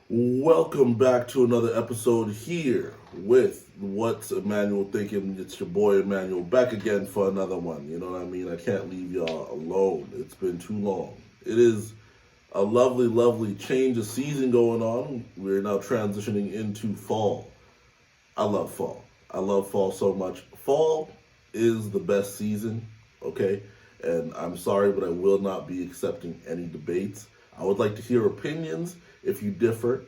Welcome back to another episode here with What's Emmanuel Thinking. It's your boy Emmanuel back again for another one. You know what I mean? I can't leave y'all alone. It's been too long. It is a lovely, lovely change of season going on. We're now transitioning into fall. I love fall. I love fall so much. Fall is the best season, okay? And I'm sorry, but I will not be accepting any debates. I would like to hear opinions if you differ,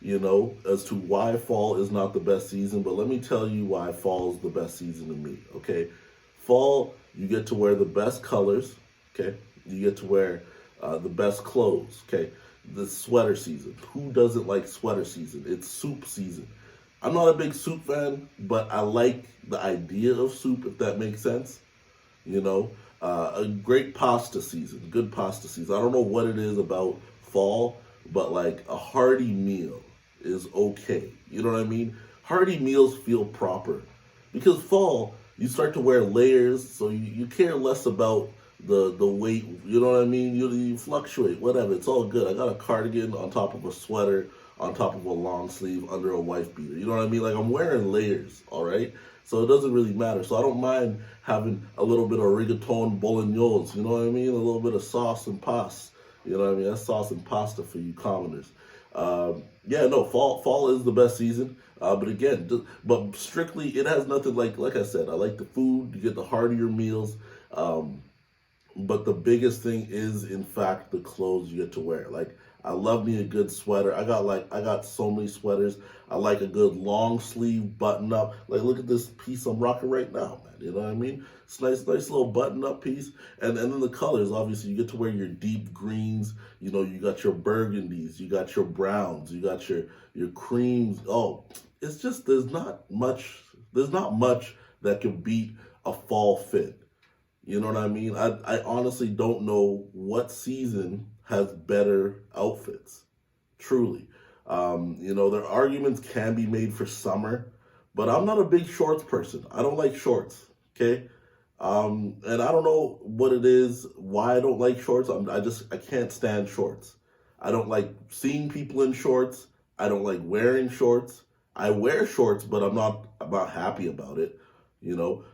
as to why fall is not the best season. But let me tell you why fall is the best season to me, okay? Fall, you get to wear the best colors, okay? You get to wear the best clothes, okay? The sweater season. Who doesn't like sweater season? It's soup season. I'm not a big soup fan, but I like the idea of soup, if that makes sense. A great pasta season, good pasta season. I don't know what it is about fall, but like a hearty meal is okay. You know what I mean? Hearty meals feel proper because fall, you start to wear layers, so you care less about the weight. You know what I mean? You fluctuate, whatever. It's all good. I got a cardigan on top of a sweater, on top of a long sleeve, under a wife beater. You know what I mean? Like I'm wearing layers, all right? So it doesn't really matter. So I don't mind having a little bit of rigatone bolognese. You know what I mean? A little bit of sauce and pasta. You know what I mean? That's sauce and pasta for you commoners. Fall is the best season. But again, but strictly, it has nothing like I said. I like the food. You get the heartier meals. But the biggest thing is, in fact, the clothes you get to wear. Like, I love me a good sweater. I got so many sweaters. I like a good long sleeve button up. Like, look at this piece I'm rocking right now, man. You know what I mean? It's nice little button up piece. And then the colors, obviously, you get to wear your deep greens. You got your burgundies, you got your browns, you got your creams. Oh, it's just there's not much that can beat a fall fit. You know what I mean? I honestly don't know what season has better outfits. Truly. Their arguments can be made for summer, but I'm not a big shorts person. I don't like shorts. Okay. And I don't know what it is, why I don't like shorts. I can't stand shorts. I don't like seeing people in shorts. I don't like wearing shorts. I wear shorts, but I'm not happy about it.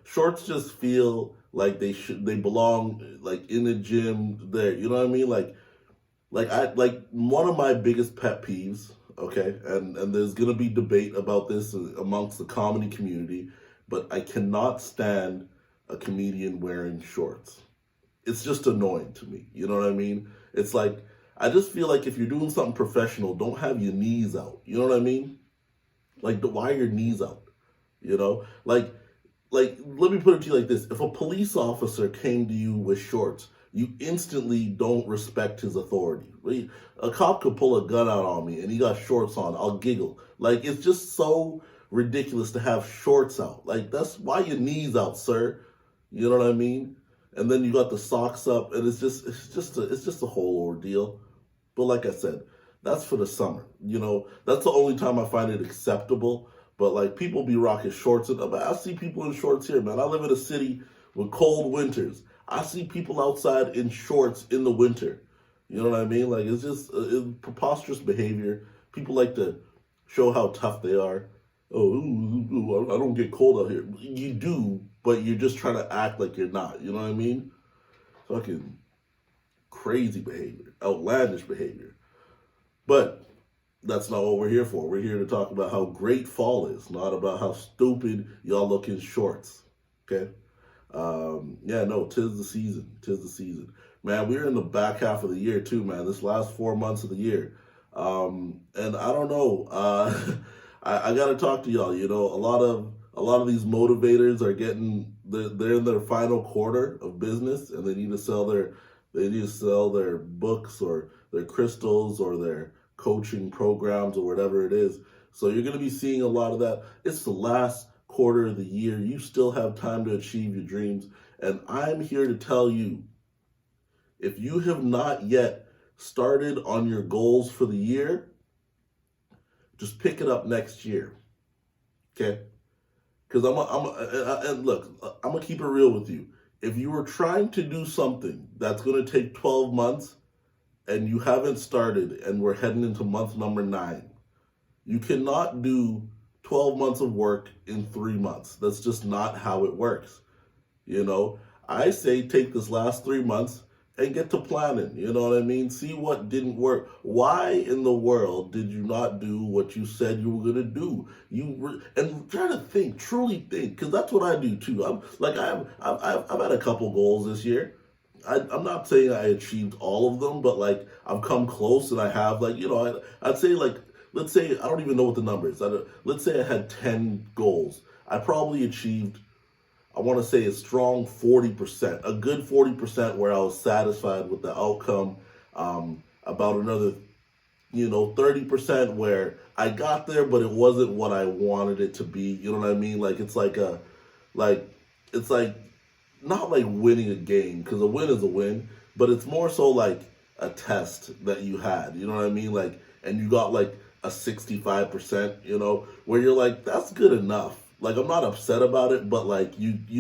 Shorts just feel like they belong like in the gym there. You know what I mean? Like one of my biggest pet peeves, okay, and there's gonna be debate about this amongst the comedy community, but I cannot stand a comedian wearing shorts. It's just annoying to me. You know what I mean? It's like I just feel like if you're doing something professional, don't have your knees out. You know what I mean? Like why are your knees out? You know, like let me put it to you like this: if a police officer came to you with shorts, you instantly don't respect his authority. Right? A cop could pull a gun out on me and he got shorts on, I'll giggle. Like it's just so ridiculous to have shorts out. Like that's why your knees out, sir. You know what I mean? And then you got the socks up, and it's just a whole ordeal. But like I said, that's for the summer. That's the only time I find it acceptable. But like people be rocking shorts, and I see people in shorts here, man. I live in a city with cold winters. I see people outside in shorts in the winter. You know what I mean? Like it's preposterous behavior. People like to show how tough they are. Oh, I don't get cold out here. You do, but you're just trying to act like you're not. You know what I mean? Fucking crazy behavior, outlandish behavior. But that's not what we're here for. We're here to talk about how great fall is, not about how stupid y'all look in shorts. Okay? No, tis the season. Tis the season. Man, we're in the back half of the year too, man. This last 4 months of the year. And I don't know. I gotta talk to y'all. A lot of these motivators are they're in their final quarter of business, and they need to sell their books or their crystals or their coaching programs or whatever it is. So you're going to be seeing a lot of that. It's the last quarter of the year. You still have time to achieve your dreams. And I'm here to tell you, if you have not yet started on your goals for the year, just pick it up next year. Okay? Because and look, I'm going to keep it real with you. If you were trying to do something that's going to take 12 months, and you haven't started, and we're heading into month number 9, you cannot do 12 months of work in 3 months. That's just not how it works. You know, I say take this last 3 months and get to planning. You know what I mean? See what didn't work. Why in the world did you not do what you said you were gonna do? And try to think, truly think, because that's what I do too. I've had a couple goals this year. I'm not saying I achieved all of them, but like I've come close, and I have, like, I'd say, like, let's say I don't even know what the number is. Let's say I had 10 goals. I probably achieved, I want to say, a strong 40%, a good 40% where I was satisfied with the outcome. About another, 30% where I got there, but it wasn't what I wanted it to be. You know what I mean? Like like it's like not like winning a game, because a win is a win, but it's more so like a test that you had. You know what I mean? Like, and you got like a 65%. Where you're like, that's good enough. Like, I'm not upset about it, but like if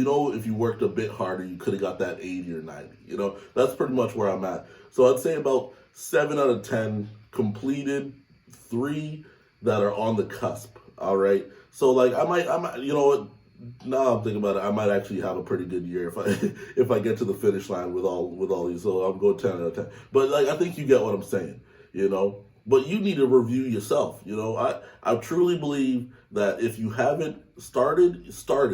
you worked a bit harder, you could have got that 80 or 90. That's pretty much where I'm at. So I'd say about 7 out of 10 completed, 3 that are on the cusp. All right. So like I might, you know what? Now I'm thinking about it, I might actually have a pretty good year if I if I get to the finish line with all these. So I'm going 10 out of 10. But like, I think you get what I'm saying. But you need to review yourself. I truly believe that if you haven't started,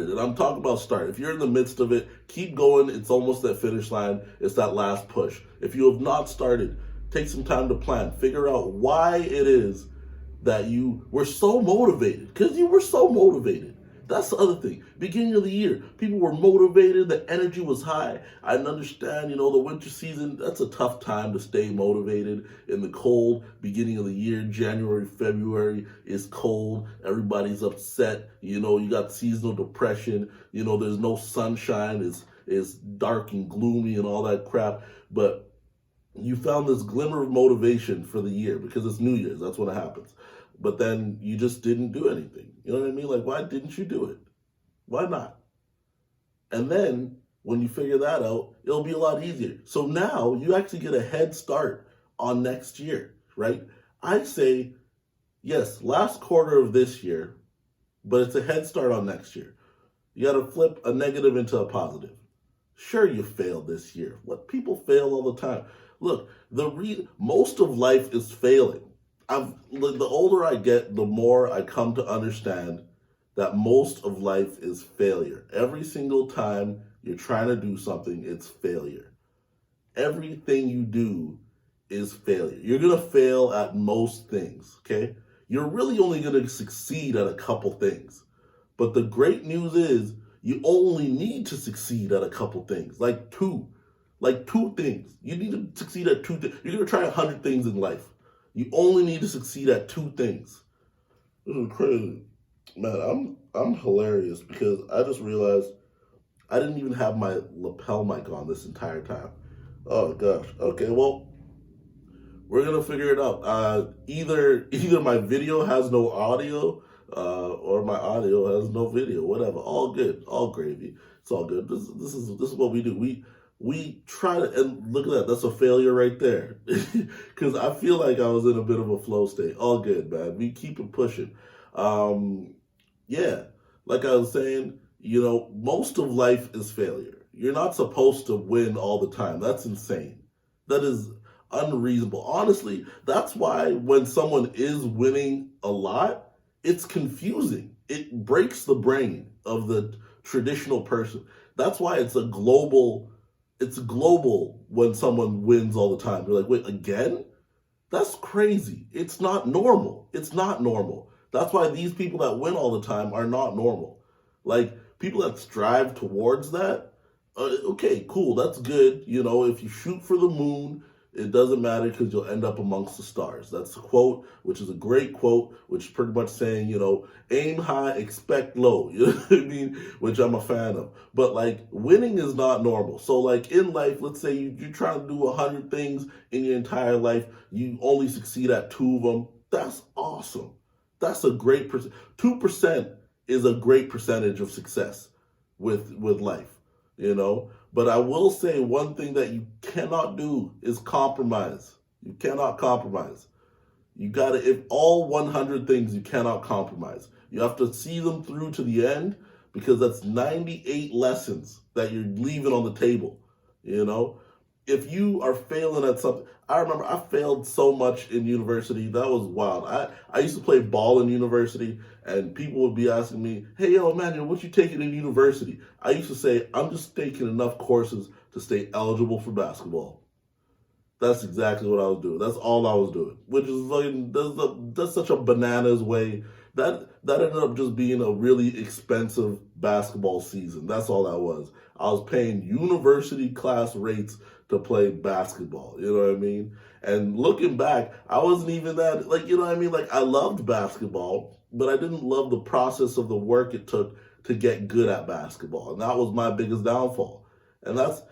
and I'm talking about start. If you're in the midst of it, keep going. It's almost that finish line. It's that last push. If you have not started, take some time to plan. Figure out why it is that you were so motivated, because you were so motivated. That's the other thing. Beginning of the year, people were motivated. The energy was high. I understand, the winter season, that's a tough time to stay motivated in the cold. Beginning of the year, January, February is cold. Everybody's upset. You got seasonal depression. There's no sunshine. It's dark and gloomy and all that crap. But you found this glimmer of motivation for the year because it's New Year's. That's when it happens. But then you just didn't do anything. You know what I mean? Like, why didn't you do it? Why not? And then when you figure that out, it'll be a lot easier. So now you actually get a head start on next year, right? I say, yes, last quarter of this year, but it's a head start on next year. You got to flip a negative into a positive. Sure, you failed this year. What, people fail all the time. Look, most of life is failing. The older I get, the more I come to understand that most of life is failure. Every single time you're trying to do something, it's failure. Everything you do is failure. You're going to fail at most things, okay? You're really only going to succeed at a couple things. But the great news is you only need to succeed at a couple things, like two things. You need to succeed at 2 things. You're going to try 100 things in life. You only need to succeed at 2 things. This is crazy. Man, I'm hilarious because I just realized I didn't even have my lapel mic on this entire time. Oh gosh. Okay, well, we're gonna figure it out. Either my video has no audio, or my audio has no video. Whatever. All good. All gravy. It's all good. This is what we do. We try to, and look at that, that's a failure right there. Because I feel like I was in a bit of a flow state. All good, man. We keep it pushing. Yeah, like I was saying, most of life is failure. You're not supposed to win all the time. That's insane. That is unreasonable. Honestly, that's why when someone is winning a lot, it's confusing. It breaks the brain of the traditional person. That's why it's global when someone wins all the time. They're like, wait, again? That's crazy. It's not normal. It's not normal. That's why these people that win all the time are not normal. Like, people that strive towards that, okay, cool, that's good. If you shoot for the moon, it doesn't matter because you'll end up amongst the stars. That's a quote, which is a great quote, which is pretty much saying, aim high, expect low. You know what I mean? Which I'm a fan of. But like, winning is not normal. So like in life, let's say you're trying to do 100 things in your entire life. You only succeed at 2 of them. That's awesome. That's a great 2% is a great percentage of success with life, But I will say one thing that you cannot do is compromise. You cannot compromise. You gotta, if all 100 things, you cannot compromise. You have to see them through to the end, because that's 98 lessons that you're leaving on the table. You know, if you are failing at something, I remember I failed so much in university. That was wild. I used to play ball in university, and people would be asking me, "Hey, yo, Emmanuel, what you taking in university?" I used to say, "I'm just taking enough courses to stay eligible for basketball." That's exactly what I was doing. That's all I was doing, which is like that's such a bananas way. That ended up just being a really expensive basketball season. That's all that was. I was paying university class rates to play basketball. You know what I mean? And looking back, I wasn't even that, like, you know what I mean? Like, I loved basketball, but I didn't love the process of the work it took to get good at basketball, and that was my biggest downfall. And that's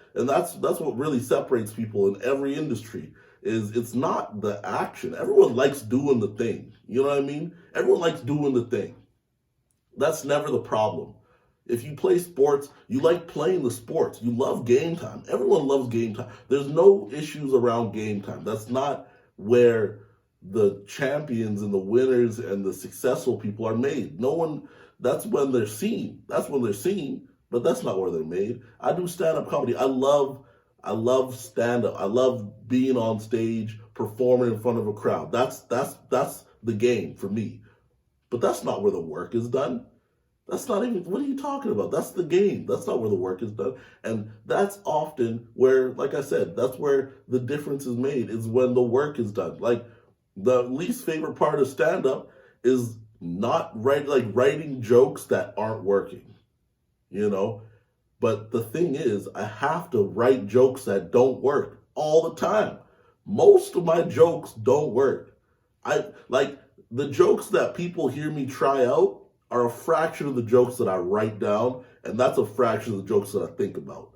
what really separates people in every industry, is it's not the action. Everyone likes doing the thing. You know what I mean? Everyone likes doing the thing. That's never the problem. If you play sports, you like playing the sports. You love game time. Everyone loves game time. There's no issues around game time. That's not where the champions and the winners and the successful people are made. No one, that's when they're seen. That's when they're seen, but that's not where they're made. I do stand-up comedy. I love stand-up. I love being on stage, performing in front of a crowd. That's the game for me. But that's not where the work is done. That's not even, what are you talking about? That's the game. That's not where the work is done. And that's often where, like I said, that's where the difference is made, is when the work is done. Like, the least favorite part of stand up is not writing jokes that aren't working, you know? But the thing is, I have to write jokes that don't work all the time. Most of my jokes don't work. I like the jokes that people hear me try out are a fraction of the jokes that I write down, and that's a fraction of the jokes that I think about,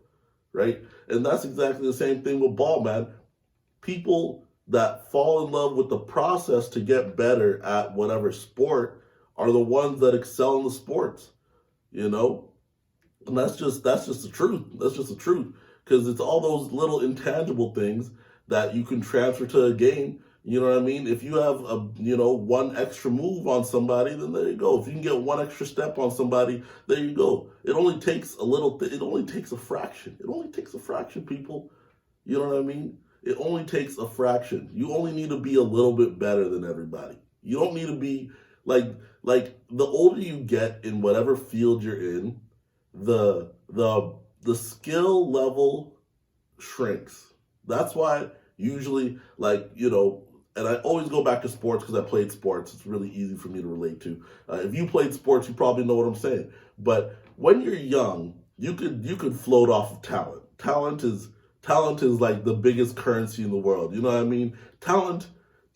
right? And that's exactly the same thing with ball, man. People that fall in love with the process to get better at whatever sport are the ones that excel in the sports, you know? And that's just the truth. That's just the truth. Because it's all those little intangible things that you can transfer to a game. You know what I mean? If you have one extra move on somebody, then there you go. If you can get one extra step on somebody, there you go. It only takes a little. It only takes a fraction. It only takes a fraction, people. You know what I mean? It only takes a fraction. You only need to be a little bit better than everybody. You don't need to be like the older you get in whatever field you're in, the skill level shrinks. That's why usually, and I always go back to sports because I played sports. It's really easy for me to relate to. If you played sports, you probably know what I'm saying. But when you're young, you could float off of talent. Talent is like the biggest currency in the world. You know what I mean? Talent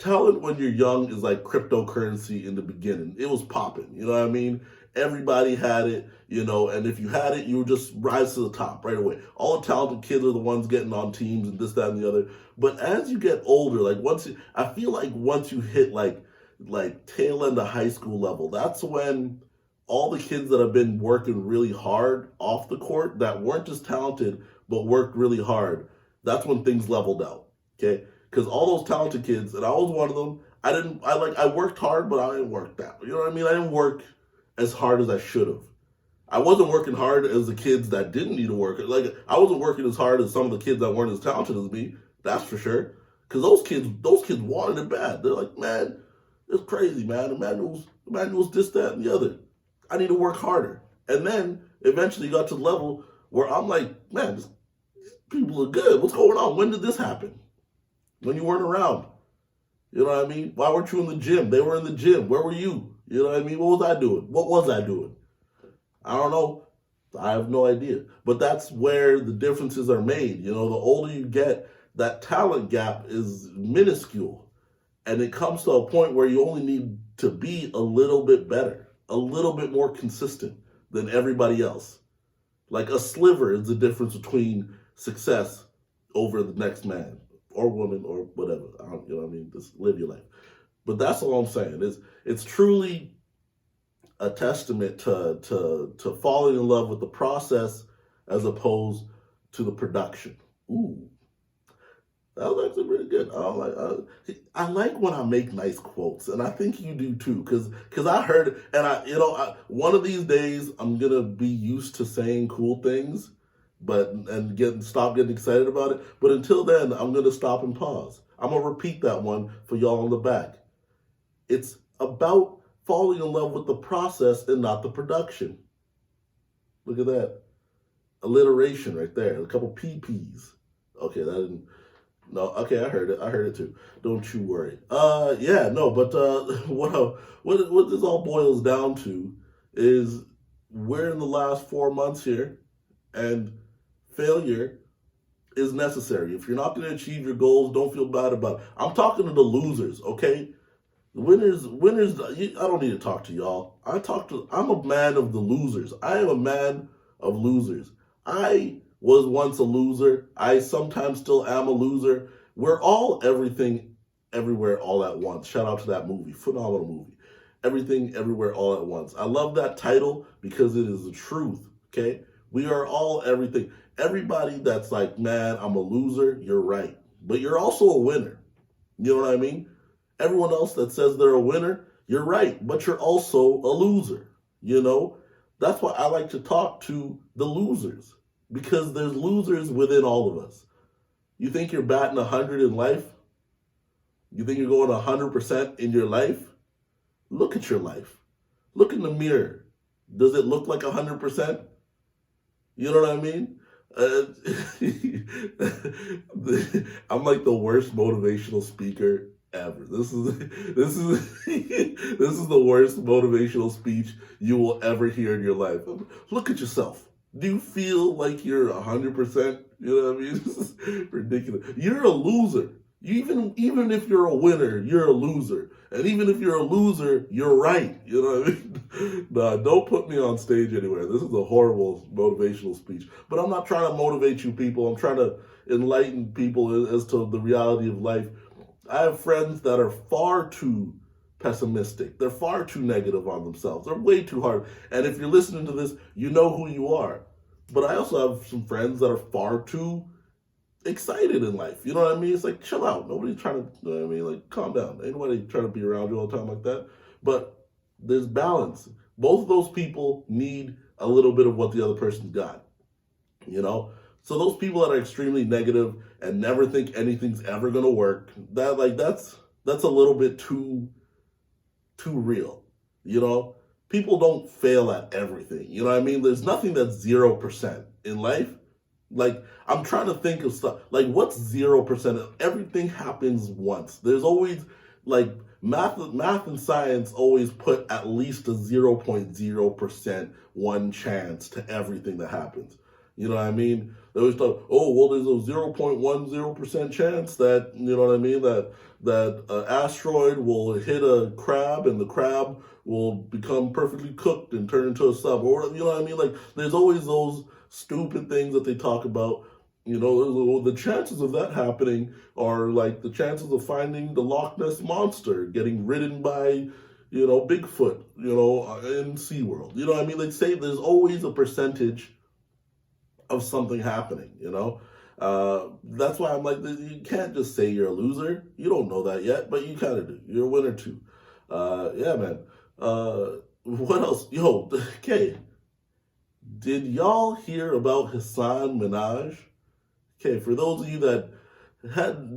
when you're young is like cryptocurrency in the beginning. It was popping. You know what I mean? Everybody had it, and if you had it, you would just rise to the top right away. All the talented kids are the ones getting on teams and this, that, and the other. But as you get older, I feel like once you hit like tail end of high school level, that's when all the kids that have been working really hard off the court, that weren't just talented but worked really hard, that's when things leveled out. Okay, because all those talented kids, and I was one of them. I worked hard, but I didn't work that. You know what I mean? I didn't work as hard as I should have. I wasn't working hard as the kids that didn't need to work. Like, I wasn't working as hard as some of the kids that weren't as talented as me. That's for sure. Because those kids wanted it bad. They're like, man, it's crazy, man. Emmanuel's this, that, and the other. I need to work harder. And then eventually got to the level where I'm like, man, these people are good. What's going on? When did this happen? When you weren't around. You know what I mean? Why weren't you in the gym? They were in the gym. Where were you? You know what I mean? What was I doing? What was I doing? I don't know. I have no idea. But that's where the differences are made. The older you get, that talent gap is minuscule. And it comes to a point where you only need to be a little bit better, a little bit more consistent than everybody else. Like a sliver is the difference between success over the next man or woman or whatever. You know what I mean? Just live your life. But that's all I'm saying. It's truly a testament to falling in love with the process as opposed to the production. Ooh, That was actually pretty good. I like when I make nice quotes, and I think you do too. Cause I heard, and one of these days I'm gonna be used to saying cool things, but and stop getting excited about it. But until then, I'm gonna stop and pause. I'm gonna repeat that one for y'all on the back. It's about falling in love with the process and not the production. Look at that alliteration right there. A couple PPs. Okay, that didn't. No, okay, I heard it. I heard it too. Don't you worry. Yeah, no, but what this all boils down to is we're in the last 4 months here, and failure is necessary. If you're not going to achieve your goals, don't feel bad about it. I'm talking to the losers, okay? Winners. I don't need to talk to y'all. I'm a man of the losers. I am a man of losers. I was once a loser. I sometimes still am a loser. We're all everything, everywhere, all at once. Shout out to that movie. Phenomenal movie. Everything, everywhere, all at once. I love that title because it is the truth, okay? We are all everything. Everybody that's like, man, I'm a loser, you're right. But you're also a winner. You know what I mean? Everyone else that says they're a winner, you're right. But you're also a loser. You know? That's why I like to talk to the losers. Because there's losers within all of us. You think you're batting 100 in life? You think you're going 100% in your life? Look at your life. Look in the mirror. Does it look like 100%? You know what I mean? I'm like the worst motivational speaker ever. This is this is the worst motivational speech you will ever hear in your life. Look at yourself. Do you feel like you're 100%? You know what I mean? This is ridiculous. You're a loser. Even if you're a winner, you're a loser. And even if you're a loser, you're right. You know what I mean? Nah, don't put me on stage anywhere. This is a horrible motivational speech. But I'm not trying to motivate you people. I'm trying to enlighten people as to the reality of life. I have friends that are far too pessimistic. They're far too negative on themselves. They're way too hard. And if you're listening to this, you know who you are. But I also have some friends that are far too excited in life. You know what I mean? It's like, chill out. Nobody's trying to, you know what I mean? Like, calm down. Ain't nobody trying to be around you all the time like that. But there's balance. Both of those people need a little bit of what the other person's got. You know? So those people that are extremely negative and never think anything's ever going to work, that's a little bit too real. You know? People don't fail at everything. You know what I mean? There's nothing that's 0% in life. Like, I'm trying to think of stuff. Like, what's 0%? Everything happens once. There's always, like, math and science always put at least a 0.0% one chance to everything that happens. You know what I mean? They always thought, oh, well, there's a 0.10% chance that, you know what I mean, that an asteroid will hit a crab and the crab will become perfectly cooked and turn into a sub. Or, you know what I mean? Like, there's always those stupid things that they talk about. You know, the chances of that happening are like the chances of finding the Loch Ness Monster getting ridden by, you know, Bigfoot, you know, in SeaWorld. You know what I mean? They say there's always a percentage of something happening, you know? That's why I'm like, you can't just say you're a loser. You don't know that yet, but you kind of do. You're a winner too. Yeah, man. What else? Yo, okay. Did y'all hear about Hasan Minhaj? Okay, for those of you that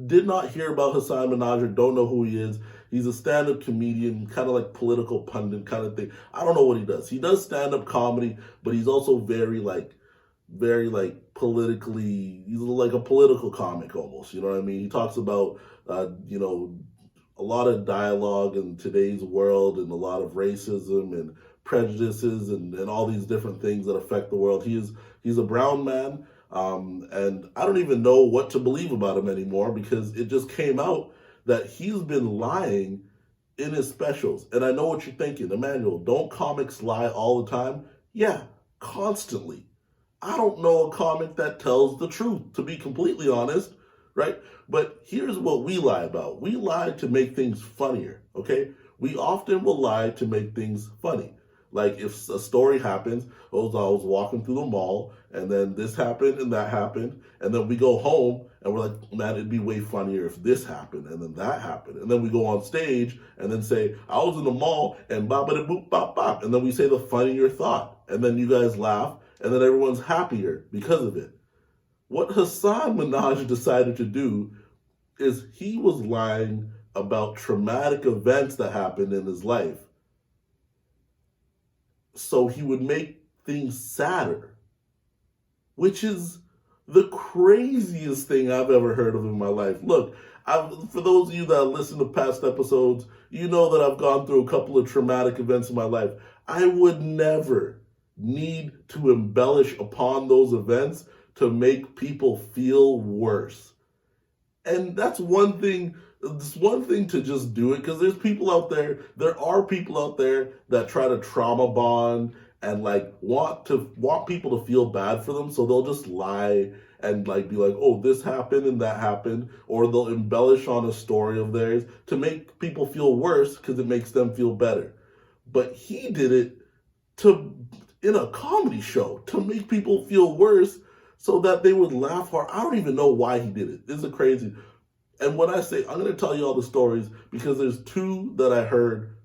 did not hear about Hasan Minhaj or don't know who he is, he's a stand-up comedian, kind of like political pundit kind of thing. I don't know what he does. He does stand-up comedy, but he's also very politically, he's like a political comic almost, you know what I mean? He talks about, you know, a lot of dialogue in today's world and a lot of racism and prejudices and all these different things that affect the world. He's a brown man, and I don't even know what to believe about him anymore because it just came out that he's been lying in his specials. And I know what you're thinking, Emmanuel, don't comics lie all the time? Yeah, constantly. I don't know a comic that tells the truth, to be completely honest, right? But here's what we lie about. We lie to make things funnier, okay? We often will lie to make things funny. Like if a story happens, oh, I was walking through the mall, and then this happened and that happened, and then we go home and we're like, man, it'd be way funnier if this happened and then that happened, and then we go on stage and then say, I was in the mall and bop bada boop bop bop, and then we say the funnier thought, and then you guys laugh, and then everyone's happier because of it. What Hasan Minhaj decided to do is he was lying about traumatic events that happened in his life, so he would make things sadder, which is the craziest thing I've ever heard of in my life. Look, for those of you that listen to past episodes, you know that I've gone through a couple of traumatic events in my life. I would never need to embellish upon those events to make people feel worse. And that's one thing. It's one thing to just do it, because there are people out there that try to trauma bond and like want people to feel bad for them, so they'll just lie and like be like, oh, this happened and that happened, or they'll embellish on a story of theirs to make people feel worse because it makes them feel better. But he did it in a comedy show to make people feel worse so that they would laugh hard. I don't even know why he did it. This is crazy. And when I say, I'm going to tell you all the stories because there's two that I heard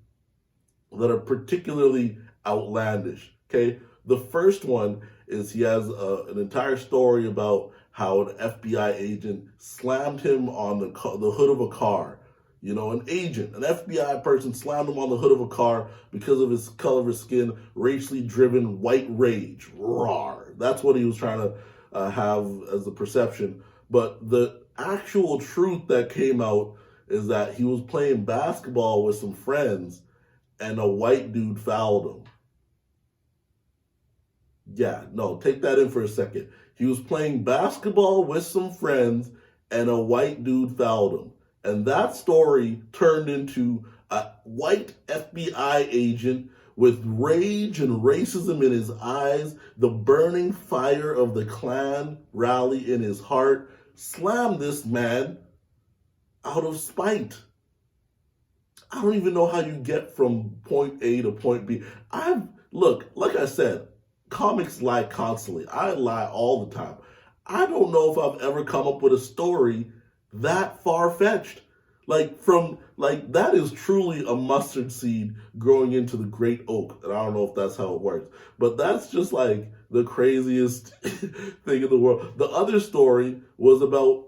that are particularly outlandish. Okay. The first one is he has an entire story about how an FBI agent slammed him on the hood of a car. You know, an FBI person slammed him on the hood of a car because of his color of his skin, racially driven white rage. Rawr. That's what he was trying to have as the perception. But the actual truth that came out is that he was playing basketball with some friends and a white dude fouled him. Yeah, no, take that in for a second. He was playing basketball with some friends and a white dude fouled him. And that story turned into a white FBI agent with rage and racism in his eyes, the burning fire of the Klan rally in his heart, slammed this man out of spite. I don't even know how you get from point A to point B. Look, like I said, comics lie constantly. I lie all the time. I don't know if I've ever come up with a story that far-fetched. That is truly a mustard seed growing into the great oak. And I don't know if that's how it works. But that's just like the craziest thing in the world. The other story was about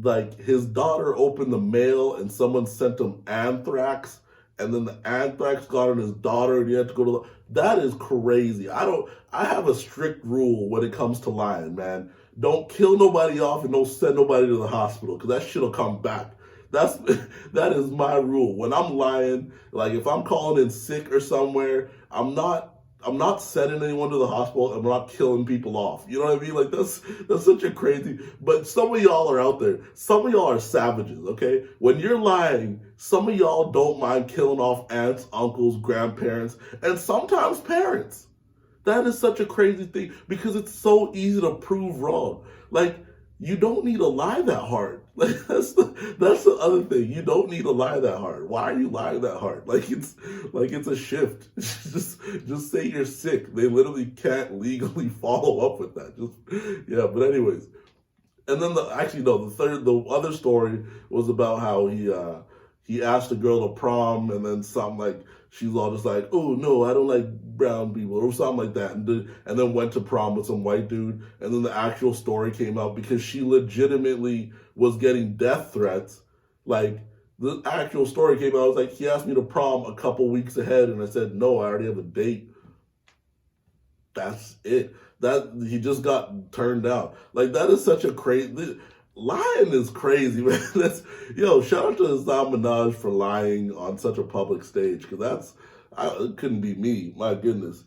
like his daughter opened the mail and someone sent him anthrax, and then the anthrax got on his daughter and he had to go to that is crazy. I have a strict rule when it comes to lying, man. Don't kill nobody off and don't send nobody to the hospital, because that shit'll come back. That is my rule. When I'm lying, like if I'm calling in sick or somewhere, I'm not sending anyone to the hospital, and I'm not killing people off. You know what I mean? Like that's such a crazy, but some of y'all are out there. Some of y'all are savages, okay? When you're lying, some of y'all don't mind killing off aunts, uncles, grandparents, and sometimes parents. That is such a crazy thing because it's so easy to prove wrong. Like, you don't need to lie that hard. Like that's the other thing. You don't need to lie that hard. Why are you lying that hard? Like it's a shift. just say you're sick. They literally can't legally follow up with that. Yeah. But anyways, and then the other story was about how he asked a girl to prom, and then something like she's all just like, oh no, I don't like brown people or something like that, and then went to prom with some white dude, and then the actual story came out because she legitimately was getting death threats. Like the actual story came out, I was like, he asked me to prom a couple weeks ahead, and I said no, I already have a date. That's it. That he just got turned down. Like that is such a crazy. Lying is crazy, man. Shout out to Hasan Minhaj for lying on such a public stage, because it couldn't be me. My goodness.